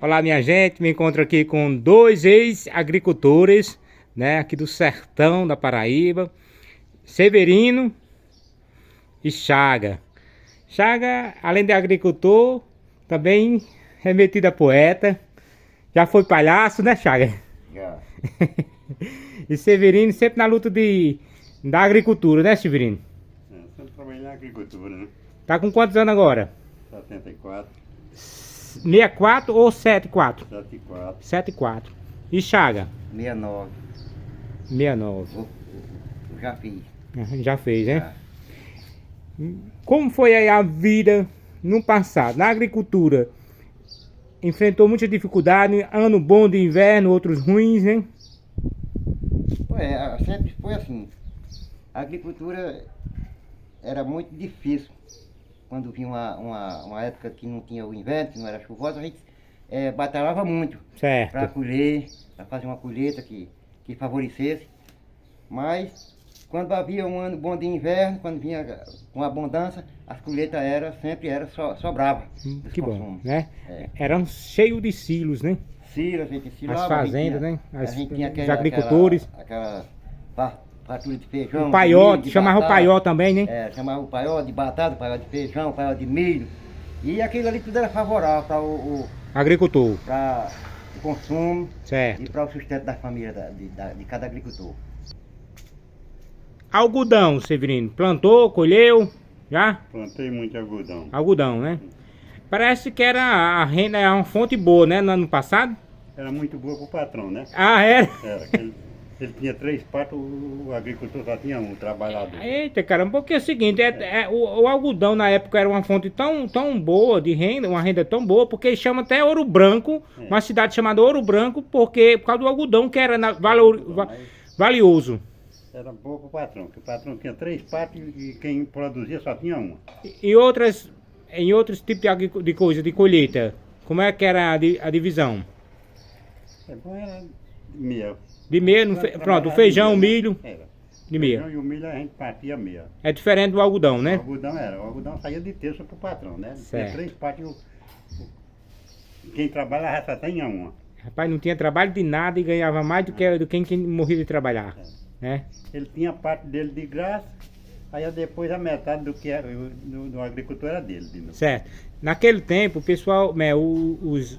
Olá, minha gente, me encontro aqui com dois ex-agricultores, né, aqui do sertão da Paraíba, Severino e Chaga. Chaga, além de agricultor, também é metido a poeta, já foi palhaço, né, Chaga? Já. E Severino sempre na luta da agricultura, né, Severino? Sempre trabalhei na agricultura, né? Tá com quantos anos agora? 74, 64 ou 74? 74, 74. E Chaga? 69. 69. Eu já fiz. Já fez, né? Já. Como foi aí a vida no passado? Na agricultura, enfrentou muita dificuldade, ano bom de inverno, outros ruins, né? Sempre foi assim. A agricultura era muito difícil. Quando vinha uma época que não tinha o inverno, que não era chuvosa, a gente batalhava muito Certo. para colher, para fazer uma colheita que favorecesse. Mas quando havia um ano bom de inverno, quando vinha com abundância, as colheitas sobrava. dos Que bom, consumos. né? É. Eram cheios de silos, né? Silo, a gente silava. As fazendas, né? A gente tinha Os agricultores. Aquela fartura de feijão. O paió, de milho, de chamava o batata. paió também, né? Chamava o paió de batata, o paió de feijão, o paió de milho. E aquilo ali tudo era favorável para Agricultor, para o consumo e certo. para o sustento da família de cada agricultor. Algodão, Severino, plantou, colheu, já? Plantei muito algodão. Algodão, né? Parece que a renda é uma fonte boa, né? No ano passado. Era muito boa para o patrão, né? Ah, era? Era. Ele tinha 3 patos, o agricultor só tinha um, o trabalhador. Eita, caramba, porque é o seguinte, o algodão na época era uma fonte tão boa de renda, uma renda tão boa, porque ele chama até Ouro Branco, uma cidade chamada Ouro Branco, por causa do algodão que era valioso. Era boa para o patrão, porque o patrão tinha 3 patos e quem produzia só tinha uma. E em outros tipos de coisa, de colheita, como é que era a divisão? Bom, era meia. De meia, pronto, o feijão, o milho, Era. de O meia. feijão e o milho a gente partia meia. É diferente do algodão, né? O algodão saía de terça para o patrão, né? Certo. Tinha 3 patos e quem trabalhava só tinha uma. Rapaz, não tinha trabalho de nada e ganhava mais do que quem morria de trabalhar, né? Ele tinha a parte dele de graça, aí depois a metade do que era do agricultor era dele. De novo. Certo. Naquele tempo, o pessoal,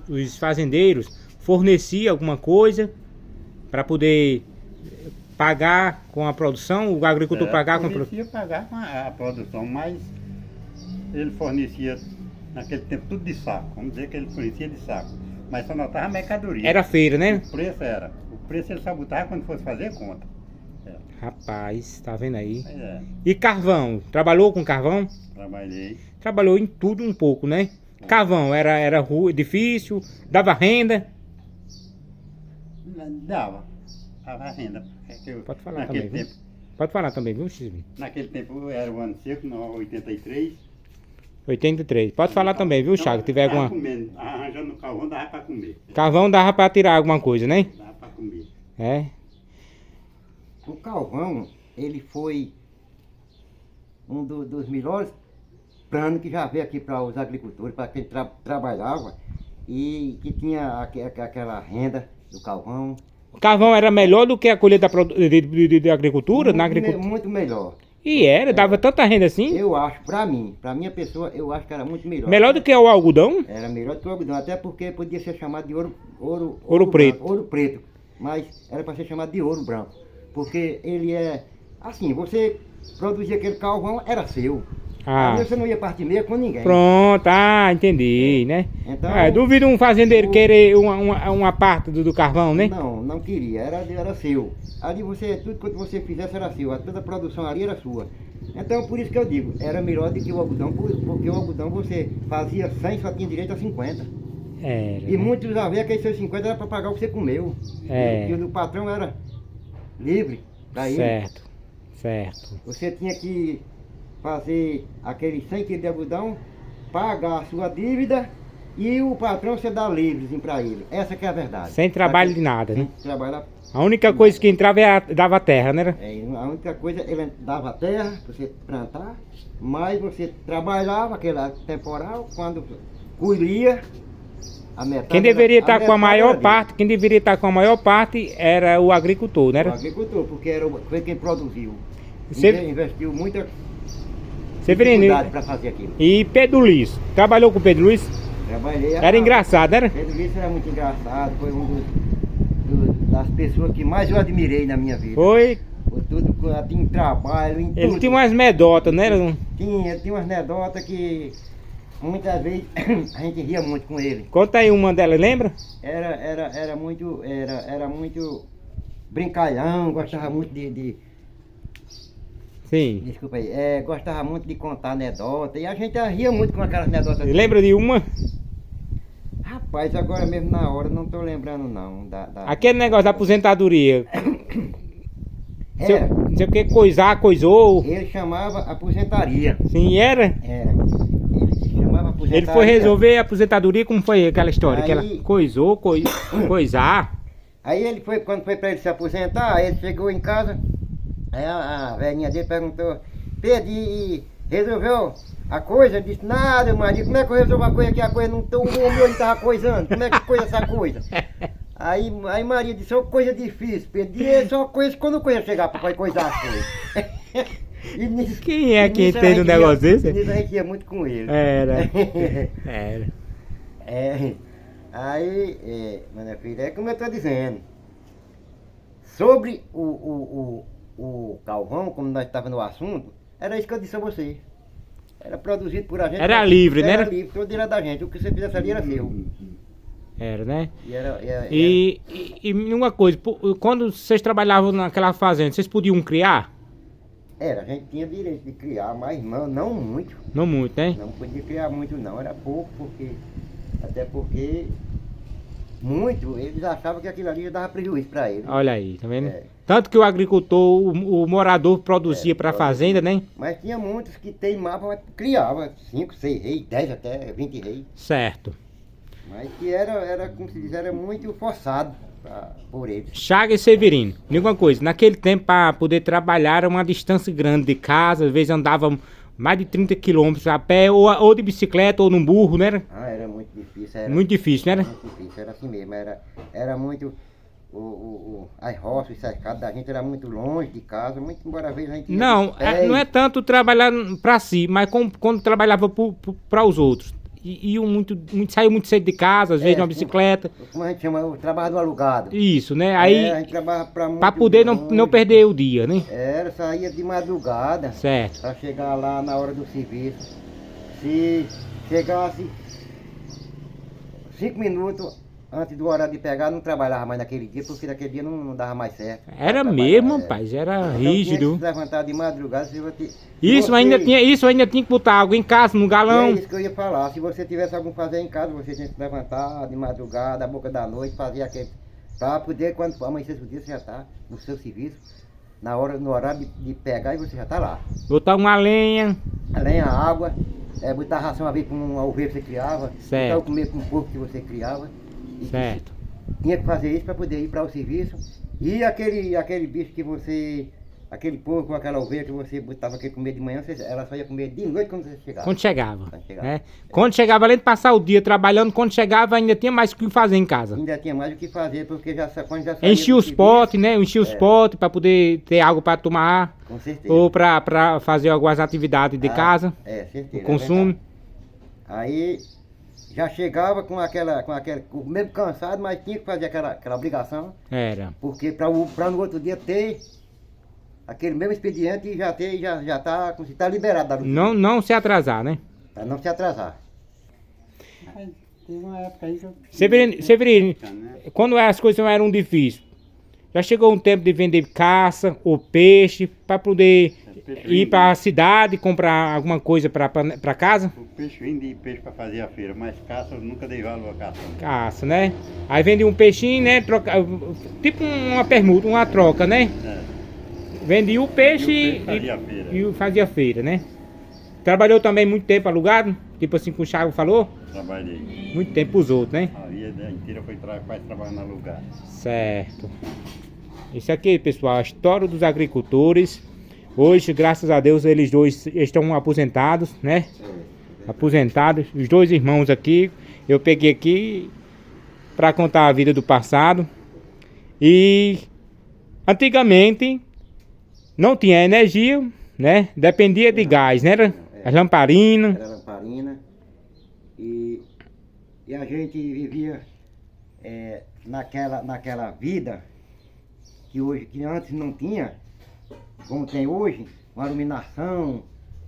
os fazendeiros forneciam alguma coisa para poder pagar com a produção, o agricultor pagar com a produção. Fornecia pagar com a produção, mas ele fornecia naquele tempo tudo de saco. Vamos dizer que ele fornecia de saco, mas só notava a mercadoria. Era feira, né? O preço ele só botava quando fosse fazer conta. Rapaz, tá vendo aí? Pois é, E carvão? Trabalhou com carvão? trabalhei. Trabalhou em tudo um pouco, né? Carvão era difícil, dava renda. Dava renda. Pode falar naquele também, tempo, Pode falar também, viu, Silvio? naquele tempo era o ano seco, no 83. 83. Pode falar também, viu, Chaga? Se tiver alguma. Comendo, arranjando o carvão, dava para comer. Carvão dava pra tirar alguma coisa, né? Dava para comer. É. O carvão, ele foi um dos melhores planos que já veio aqui para os agricultores, para quem trabalhava e que tinha aquela renda do carvão. O carvão era melhor do que a colheita de agricultura? Na agricultura? Muito melhor. E dava tanta renda assim? Eu acho, para minha pessoa, eu acho que era muito melhor. Melhor do que o algodão? Era melhor do que o algodão, até porque podia ser chamado de Ouro preto. Branco, ouro preto, mas era para ser chamado de ouro branco, porque ele é assim, você produzia aquele carvão, era seu. Ah. Aí você não ia partir meia com ninguém. Pronto, entendi, né? Então, duvido um fazendeiro querer uma parte do carvão, né? Não queria, era seu. Ali tudo quanto você fizesse era seu, toda a produção ali era sua. Então por isso que eu digo, era melhor do que o algodão, porque o algodão você fazia 100 só tinha direito a 50. Era. E muitos já veio que aqueles seus 50 era para pagar o que você comeu. E o do patrão era livre para ir. Certo. Você tinha que fazer aqueles 100 quilos de algodão, pagar a sua dívida e o patrão você dá livrezinho para ele. Essa que é a verdade. Sem trabalho de nada, né? Sem trabalhar. A única coisa que entrava dava terra, né? A única coisa, ele dava terra para você plantar, mas você trabalhava aquela temporal, quando colhia, A metade Quem deveria era- estar com a metade maior era dele. parte, quem deveria estar com a maior parte era o agricultor, né? O agricultor, porque foi quem produziu. Você- Investiu muita Severino, dificuldade para fazer aquilo. e Pedro Luiz, trabalhou com o Pedro Luiz? Trabalhei. Era engraçado, né? Pedro Luiz era muito engraçado, foi das pessoas que mais eu admirei na minha vida. Foi, Por tudo, tinha trabalho, em ele tudo. tinha umas medotas, né? Tinha umas anedotas que muitas vezes a gente ria muito com ele. Conta aí uma delas, lembra? Era muito brincalhão, gostava muito Sim. desculpa aí, gostava muito de contar anedota e a gente ria muito com aquelas anedotas. Lembra de uma? Rapaz, agora mesmo na hora não tô lembrando não. Aquele negócio da aposentadoria. Era, Não sei o que, coisou. ele chamava aposentaria. Sim, era. Era. Ele chamava aposentaria. Ele foi resolver a aposentadoria, como foi aquela história? Que ela Aí- coisar. Aí ele foi, quando foi pra ele se aposentar, aí ele chegou em casa, aí a velhinha dele perguntou, Pedro, e resolveu a coisa? Ele disse, nada, Maria, como é que eu resolvo a coisa que a coisa não tô, o meu ele tava coisando, como é que coisa essa coisa? Aí Maria disse, é uma coisa difícil, Pedro, e é só coisa quando a coisa chegar pra coisar as coisas. E nisso- Quem é e que nisso a entende um gente ia- negócio desse? Nisso a gente ia muito com ele. Era. Era. Aí, minha filha, é como eu estou dizendo. Sobre o Calvão, como nós estávamos no assunto, era isso que eu disse a você. Era produzido por a gente. Era livre, né? Era livre, todo era da gente. O que você fizesse ali era seu. Era, né? E E uma coisa, quando vocês trabalhavam naquela fazenda, vocês podiam criar? a gente tinha direito de criar, mas não muito. Não muito, né? Não podia criar muito não, era pouco, até porque muito, eles achavam que aquilo ali já dava prejuízo para eles. Olha aí, tá vendo? É. Tanto que o agricultor, o morador produzia para a fazenda, né? Mas tinha muitos que teimavam, criavam 5, 6 reis, 10 até 20 reis. Certo. Mas que era como se diz, era muito forçado por eles. Chaga e Severino, diga uma coisa, naquele tempo para poder trabalhar era uma distância grande de casa, às vezes andava mais de 30 quilômetros a pé, ou de bicicleta, ou num burro, né? Era muito difícil. Era Muito difícil, né? muito difícil, era assim mesmo. Era muito. As roças, os cercados da gente era muito longe de casa, muito embora às vezes a gente. ia Não, de pé não é tanto trabalhar para si, mas quando trabalhava para os outros. Saiu muito cedo de casa, às vezes numa bicicleta. Como a gente chama, o trabalho do alugado. Isso, né? Aí, a gente trabalhava para poder não longe. perder o dia, né? Saía de madrugada. Certo. Para chegar lá na hora do serviço. Se chegasse 5 minutos antes do horário de pegar, não trabalhava mais naquele dia, porque naquele dia não dava mais certo. Era Trabalhava, mesmo, rapaz, era Então, tinha rígido. que se levantar de madrugada, se você... Isso ainda tinha que botar água em casa, no É galão. isso que eu ia falar, se você tivesse algum fazer em casa, você tinha que se levantar de madrugada, a boca da noite, fazer aquele... Para poder, quando amanhecer o dia, você já está no seu serviço, no horário de pegar, e você já está lá. Botar uma lenha. Além a água, botar ração a ver com um ovelha que você criava, Certo. botar o comer com um porco que você criava. E Certo. tinha que fazer isso para poder ir para o serviço. E aquele bicho que você, aquele porco, aquela ovelha que você botava aqui comer de manhã, ela só ia comer de noite quando você chegava. Quando chegava. Quando chegava. Né? Quando chegava, além de passar o dia trabalhando, quando chegava ainda tinha mais o que fazer em casa. Ainda tinha mais o que fazer, porque quando já saía Enchia do os serviço, potes, né? Enchia os potes para poder ter água para tomar. Com certeza. Ou para fazer algumas atividades de casa. Certeza. O consumo. verdade. Aí já chegava com aquele mesmo cansado, mas tinha que fazer aquela obrigação. Era. Porque para no outro dia ter aquele mesmo expediente e já tá, como se tá liberado da luta. Não se atrasar, né? Para não se atrasar. Mas teve uma época aí que eu... Severino, quando as coisas não eram difíceis, já chegou um tempo de vender caça ou peixe para poder ir para a cidade comprar alguma coisa para casa? O peixe vende peixe para fazer a feira, mas caça eu nunca dei valor a caça. Caça, né? Aí vende um peixinho, né? Tipo uma permuta, uma troca, né? Vendia o peixe E o peixe fazia a feira. e fazia feira, né? Trabalhou também muito tempo alugado, tipo assim que o Thiago falou, Trabalhei. muito tempo pros outros, né? A vida inteira foi quase trabalhando no lugar. Certo. Esse aqui, pessoal, a história dos agricultores. Hoje, graças a Deus, eles dois estão aposentados, né? Aposentados. Os dois irmãos aqui, eu peguei aqui para contar a vida do passado. E antigamente não tinha energia, né? Dependia de gás, né? As lamparinas. Era lamparina. E a gente vivia naquela vida que antes não tinha, como tem hoje, uma iluminação,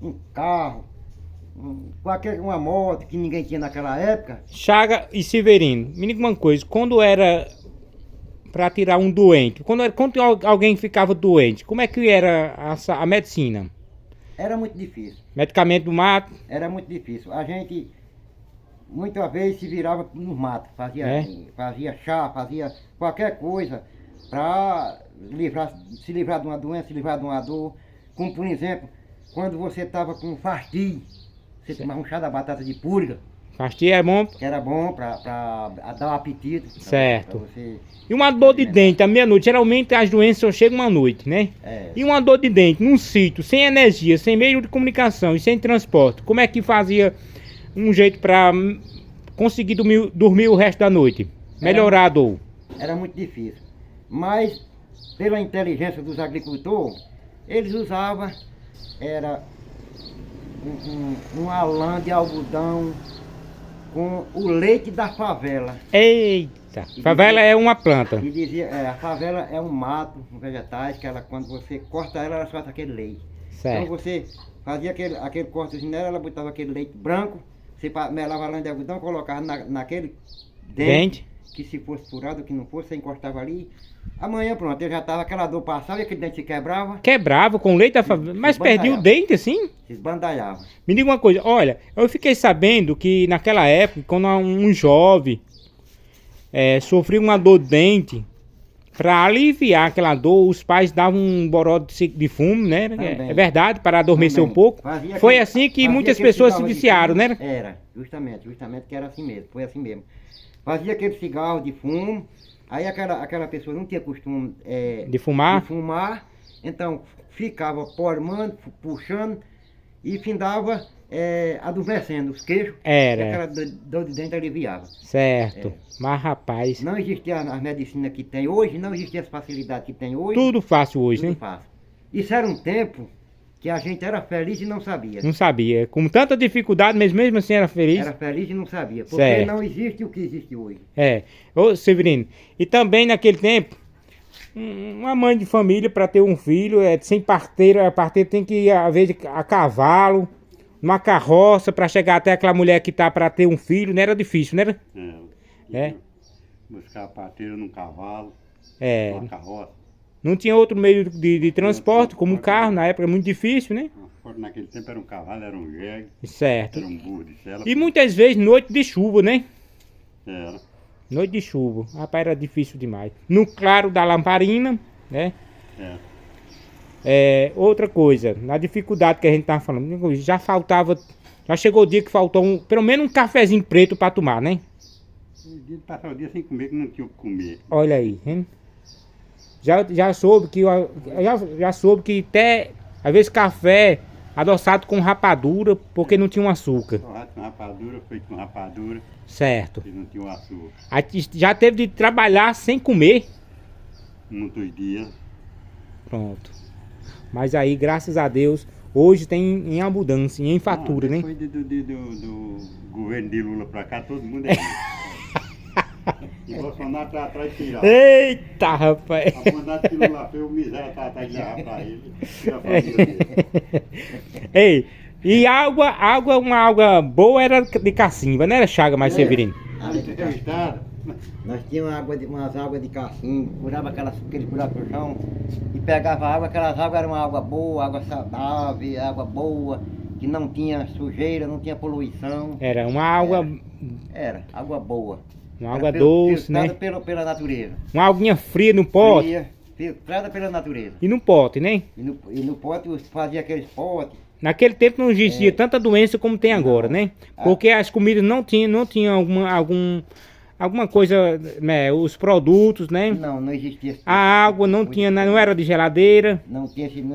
um carro, uma moto que ninguém tinha naquela época. Chaga e Severino, me diga uma coisa, quando era para tirar um doente, quando alguém ficava doente, como é que era a medicina? Era muito difícil. Medicamento do mato? Era muito difícil. A gente muitas vezes se virava no mato, fazia chá, fazia qualquer coisa para se livrar de uma doença, se livrar de uma dor. Como por exemplo, quando você estava com fastio, você tomava um chá da batata de purga. Fastio é bom? Que era bom para dar um apetite. Certo. Pra você... E uma dor de dente à meia-noite, geralmente as doenças só chegam à noite, né? E uma dor de dente num sítio, sem energia, sem meio de comunicação e sem transporte, como é que fazia um jeito para conseguir dormir o resto da noite? Melhorar a dor? Era muito difícil. Mas, pela inteligência dos agricultores, eles usavam, uma lã de algodão com o leite da favela. Eita! Favela é uma planta. E dizia, a favela é um mato, um vegetais, que ela, quando você corta ela solta aquele leite. Certo. Então você fazia aquele cortezinho nela, ela botava aquele leite branco, você melava a lã de algodão, colocava naquele dente, que se fosse furado, que não fosse, você encostava ali. Amanhã pronto, ele já estava, aquela dor passava e aquele dente se quebrava. Quebrava com o leite da favela, mas perdia o dente assim? Se esbandalhava. Me diga uma coisa, olha, eu fiquei sabendo que naquela época, quando um jovem sofria uma dor de dente, para aliviar aquela dor, os pais davam um boró de fumo, né? É verdade, para adormecer um pouco. Foi assim que muitas pessoas se viciaram, né? Era, justamente que era assim mesmo, foi assim mesmo. Fazia aquele cigarro de fumo, aí aquela pessoa não tinha costume de fumar, então ficava formando, puxando e findava adormecendo os queixos. Era. E aquela dor de dente aliviava. Certo. Mas rapaz, não existia a medicina que tem hoje, não existia as facilidades que tem hoje. Tudo fácil hoje, tudo né? Fácil. Isso era um tempo que a gente era feliz e não sabia. Não sabia. Com tanta dificuldade, mas mesmo assim era feliz. Era feliz e não sabia. Porque certo. Não existe o que existe hoje. Ô Severino, e também naquele tempo, uma mãe de família para ter um filho, sem parteira, a parteira tem que ir às vezes a cavalo, numa carroça para chegar até aquela mulher que tá para ter um filho, não era difícil, né? Buscar a parteira num cavalo, numa carroça. Não tinha outro meio de transporte, como um carro, na época era muito difícil, né? Naquele tempo era um cavalo, era um jegue. Certo. Era um burro de sela. E muitas vezes noite de chuva, né? Era. Noite de chuva. Rapaz, era difícil demais. No claro da lamparina, né? Outra coisa, na dificuldade que a gente tava falando, já chegou o dia que faltou pelo menos um cafezinho preto para tomar, né? Passar o dia sem comer, que não tinha o que comer. Olha aí, hein? Já soube que até às vezes café adoçado com rapadura, porque não tinha um açúcar. Torrado com rapadura, feito com rapadura. Certo. Porque não tinha um açúcar. Aí já teve de trabalhar sem comer? Muitos dias. Pronto. Mas aí, graças a Deus, hoje tem em abundância, em fatura, né? Depois do governo de Lula pra cá, todo mundo é e Bolsonaro tá atrás de tirar. Eita, rapaz! A bondade que Lula fez, o miséria tá atrás de levar pra ele. E a família dele. Ei, e uma água boa era de cacimba, não era Chaga mais Severino? Nós tínhamos umas águas de cacimba, curava aquele buraco no chão e pegava água, aquelas águas eram uma água boa, água saudável, água boa, que não tinha sujeira, não tinha poluição. Era uma água... Era água boa. Uma água doce, né? Pela natureza. Uma aguinha fria no pote. Filtrada pela natureza. E no pote, né? E no pote fazia aqueles potes. Naquele tempo não existia tanta doença como tem agora, né? Porque as comidas não tinham alguma coisa, né? Os produtos, né? Não existia. A água não era de geladeira. Não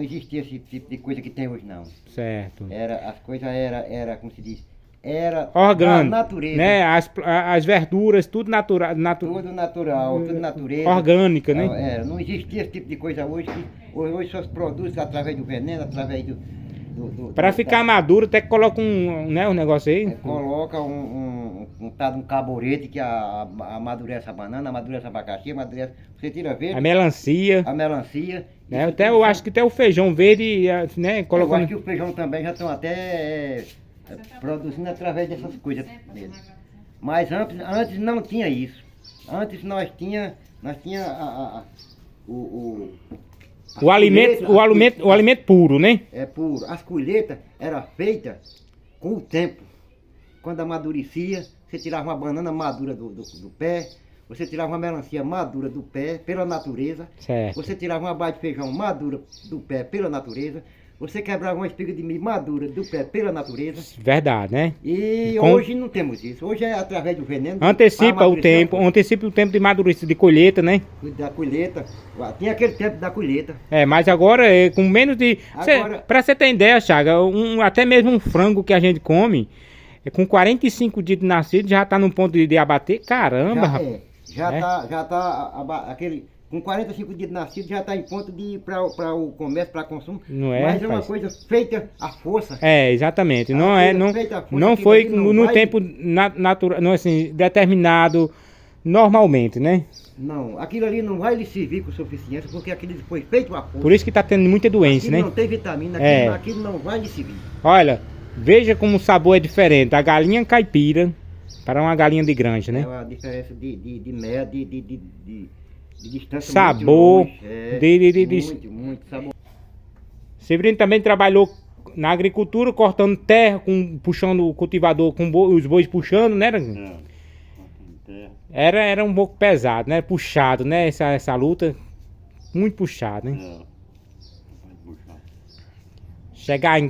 existia esse tipo de coisa que tem hoje, não. Certo. As coisas era como se diz, era orgânico, da natureza. né? As verduras, tudo natural, Tudo natural, tudo natureza. orgânica, né? É, não existia esse tipo de coisa hoje. Hoje só se produz através do veneno, através do Para ficar maduro, até que coloca né, um negócio aí. coloca um tal de um caborete que amadurece a banana, amadurece a abacaxi, amadurece. Você tira verde, A melancia, a melancia. né? isso Até tudo eu só- acho que até o feijão verde, né, Eu acho colocando. que o feijão também já estão até produzindo através dessas coisas dele. Mas antes não tinha isso. Antes nós tinha as O alimento, colheitas, o alimento puro, né? é puro. As colheitas eram feitas com o tempo. Quando amadurecia, você tirava uma banana madura do pé, você tirava uma melancia madura do pé, pela natureza, Certo. você tirava uma baia de feijão madura do pé, pela natureza, você quebrava uma espiga de milho madura do pé, pela natureza. Verdade, né? E Com- hoje não temos isso. Hoje é através do veneno. Antecipa o amadurecer tempo, antecipa o tempo de amadurecimento, de colheita, né? da colheita. Tinha aquele tempo da colheita. É, mas agora, com menos de... Agora- Pra você ter ideia, Chaga, até mesmo um frango que a gente come, com 45 dias de nascido, já tá no ponto de abater. Caramba, Já, rapaz. já tá aquele. Com 45 dias de nascido já está em ponto de ir para o comércio, para consumo. Não é, Mas é uma rapaz? coisa feita à força. É, exatamente. A Não é, coisa não, feita à força, não aquilo foi ali não no vai- tempo natural, não assim, determinado normalmente, né? Não, aquilo ali não vai lhe servir com suficiência, porque aquilo foi feito à força. Por isso que tá tendo muita doença, Aquilo né? não tem vitamina, É. aquilo não vai lhe servir. Olha, veja como o sabor é diferente. A galinha caipira para uma galinha de granja, né? É uma diferença de média, de distância Sabor, muito longe. É, de- muito sabor. Severino também trabalhou na agricultura, cortando terra, puxando o cultivador, com os bois puxando, né? É. Tem terra. Era um pouco pesado, né? Puxado, né? Essa luta, muito puxado, né? É. Vai puxar. Chegar em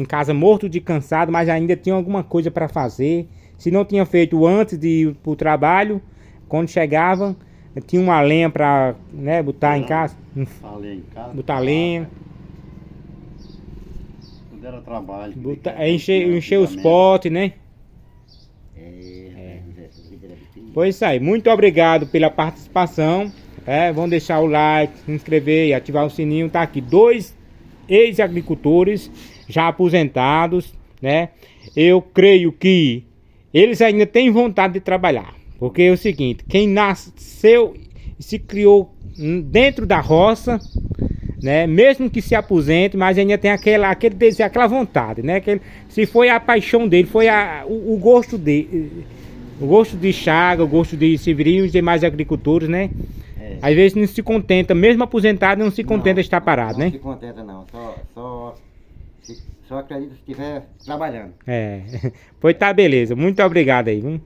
casa morto de cansado, mas ainda tinha alguma coisa para fazer. Se não tinha feito antes de ir pro trabalho, quando chegava, tinha uma lenha para, né, botar em casa, Falei em casa. botar lenha, Tudo era trabalho. encher os potes, né? Pois isso aí, muito obrigado pela participação. Vão deixar o like, se inscrever e ativar o sininho. Tá aqui 2 ex-agricultores já aposentados, né? Eu creio que eles ainda têm vontade de trabalhar. Porque é o seguinte, quem nasceu e se criou dentro da roça, né? Mesmo que se aposente, mas ainda tem aquele desejo, aquela vontade, né? Se foi a paixão dele, foi o gosto dele, o gosto de Chaga, o gosto de Severino e demais agricultores, né? É. Às vezes não se contenta, mesmo aposentado, não se contenta de estar parado, não né? se contenta não, só acredita se estiver trabalhando. Pois tá, beleza. Muito obrigado aí, viu?